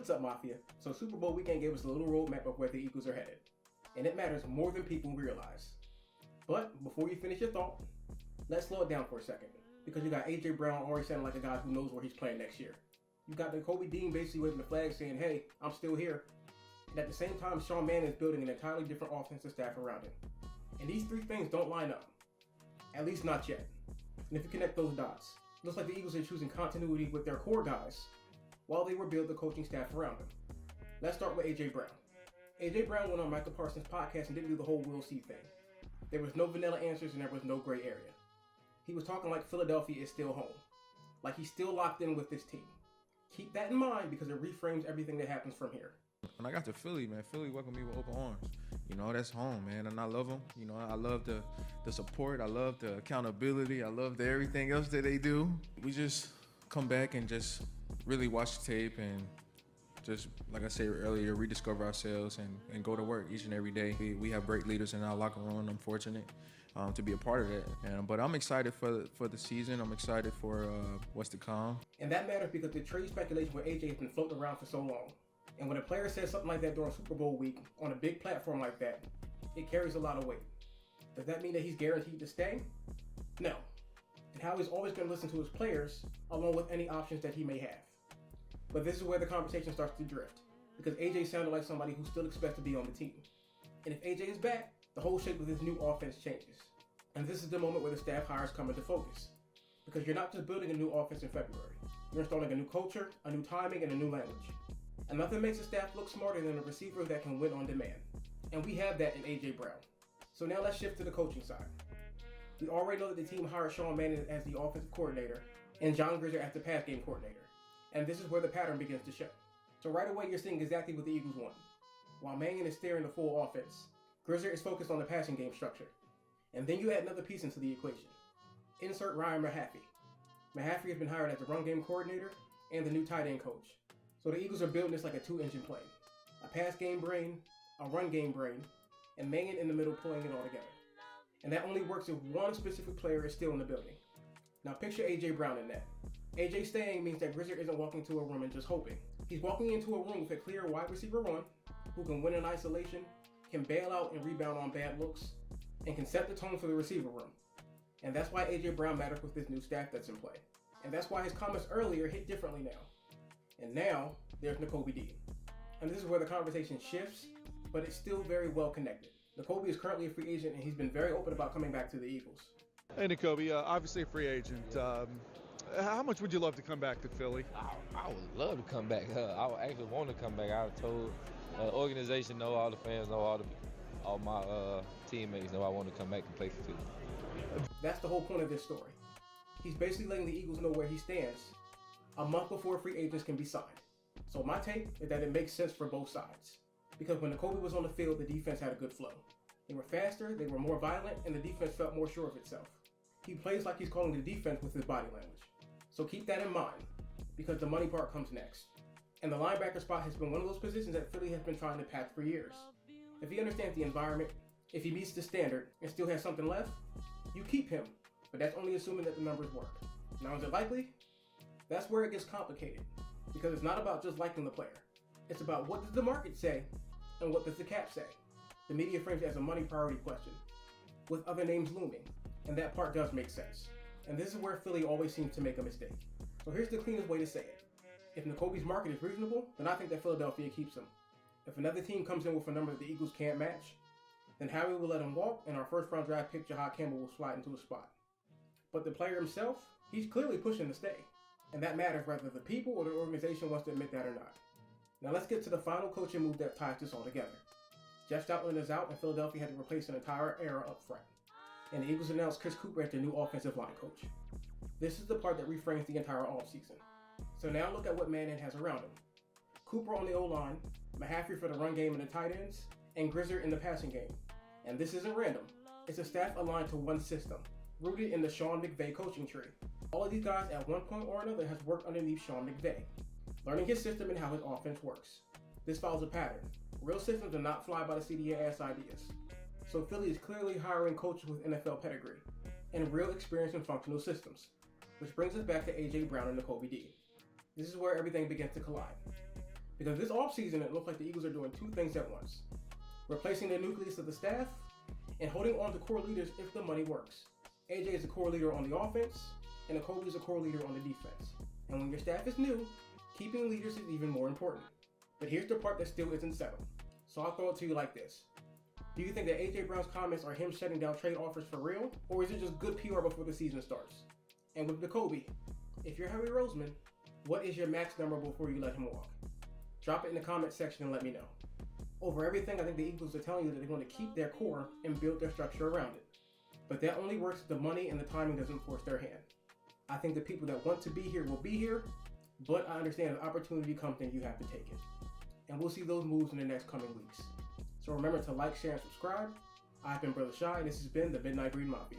What's up, Mafia? So Super Bowl weekend gave us a little roadmap of where the Eagles are headed. And it matters more than people realize. But before you finish your thought, let's slow it down for a second. Because you got A.J. Brown already sounding like a guy who knows where he's playing next year. You got Nakobe Dean basically waving the flag saying, hey, I'm still here. And at the same time, Sean Mannion is building an entirely different offensive staff around him. And these three things don't line up. At least not yet. And if you connect those dots, it looks like the Eagles are choosing continuity with their core guys while they rebuild the coaching staff around them. Let's start with A.J. Brown. A.J. Brown went on Michael Parsons' podcast and didn't do the whole We'll See thing. There was no vanilla answers and there was no gray area. He was talking like Philadelphia is still home. Like he's still locked in with this team. Keep that in mind because it reframes everything that happens from here. When I got to Philly, man, Philly welcomed me with open arms. You know, that's home, man, and I love them. You know, I love the support. I love the accountability. I love everything else that they do. We just come back and just really watch the tape and just, like I said earlier, rediscover ourselves and go to work each and every day. We have great leaders in our locker room, and I'm fortunate to be a part of that. But I'm excited for the season. I'm excited for what's to come. And that matters because the trade speculation with AJ has been floating around for so long. And when a player says something like that during Super Bowl week on a big platform like that, it carries a lot of weight. Does that mean that he's guaranteed to stay? No. And Howie's always going to listen to his players along with any options that he may have. But this is where the conversation starts to drift because AJ sounded like somebody who still expects to be on the team. And if AJ is back, the whole shape of this new offense changes. And this is the moment where the staff hires come into focus. Because you're not just building a new offense in February. You're installing a new culture, a new timing, and a new language. And nothing makes a staff look smarter than a receiver that can win on demand. And we have that in A.J. Brown. So now let's shift to the coaching side. We already know that the team hired Sean Mannion as the offensive coordinator and John Grisser as the pass game coordinator. And this is where the pattern begins to show. So right away you're seeing exactly what the Eagles want. While Mannion is steering the full offense, Grisser is focused on the passing game structure. And then you add another piece into the equation. Insert Ryan Mahaffey. Mahaffey has been hired as the run game coordinator and the new tight end coach. So the Eagles are building this like a two-engine plane. A pass game brain, a run game brain, and Mannion in the middle pulling it all together. And that only works if one specific player is still in the building. Now picture A.J. Brown in that. A.J. staying means that Grisser isn't walking to a room and just hoping. He's walking into a room with a clear wide receiver one, who can win in isolation, can bail out and rebound on bad looks, and can set the tone for the receiver room. And that's why A.J. Brown matters with this new staff that's in play. And that's why his comments earlier hit differently now. And now, there's Nakobe Dean. And this is where the conversation shifts, but it's still very well connected. Nakobe is currently a free agent, and he's been very open about coming back to the Eagles. Hey, Nakobe, obviously a free agent. How much would you love to come back to Philly? I would love to come back. I would actually want to come back. I've told the organization, know all the fans, know all my teammates know I want to come back and play for Philly. That's the whole point of this story. He's basically letting the Eagles know where he stands a month before free agents can be signed. So my take is that it makes sense for both sides. Because when Nakobe was on the field, the defense had a good flow. They were faster, they were more violent, and the defense felt more sure of itself. He plays like he's calling the defense with his body language. So keep that in mind, because the money part comes next. And the linebacker spot has been one of those positions that Philly has been trying to patch for years. If he understands the environment, if he meets the standard, and still has something left, you keep him. But that's only assuming that the numbers work. Now is it likely? That's where it gets complicated, because it's not about just liking the player. It's about what does the market say, and what does the cap say? The media frames it as a money priority question, with other names looming, and that part does make sense. And this is where Philly always seems to make a mistake. So here's the cleanest way to say it. If Nakobe's market is reasonable, then I think that Philadelphia keeps him. If another team comes in with a number that the Eagles can't match, then Howie will let him walk, and our first round draft pick, Jahad Campbell, will slide into a spot. But the player himself, he's clearly pushing to stay. And that matters whether the people or the organization wants to admit that or not. Now let's get to the final coaching move that ties this all together. Jeff Stoutland is out and Philadelphia had to replace an entire era up front. And the Eagles announced Chris Cooper as their new offensive line coach. This is the part that reframes the entire offseason. So now look at what Mannion has around him. Cooper on the O-line, Mahaffey for the run game and the tight ends, and Grisser in the passing game. And this isn't random. It's a staff aligned to one system, rooted in the Sean McVay coaching tree. All of these guys at one point or another has worked underneath Sean McVay, learning his system and how his offense works. This follows a pattern. Real systems do not fly by the seat of your ass ideas. So Philly is clearly hiring coaches with NFL pedigree and real experience in functional systems. Which brings us back to A.J. Brown and Nakobe Dean. This is where everything begins to collide. Because this offseason, it looks like the Eagles are doing two things at once. Replacing the nucleus of the staff and holding on to core leaders if the money works. AJ is a core leader on the offense, and Nakobe is a core leader on the defense. And when your staff is new, keeping leaders is even more important. But here's the part that still isn't settled. So I'll throw it to you like this. Do you think that AJ Brown's comments are him shutting down trade offers for real? Or is it just good PR before the season starts? And with Nakobe, if you're Howie Roseman, what is your max number before you let him walk? Drop it in the comment section and let me know. Over everything, I think the Eagles are telling you that they're going to keep their core and build their structure around it. But that only works if the money and the timing doesn't force their hand. I think the people that want to be here will be here, but I understand if opportunity comes, then you have to take it. And we'll see those moves in the next coming weeks. So remember to like, share, and subscribe. I've been Brother Shy, and this has been the Midnight Green Mafia.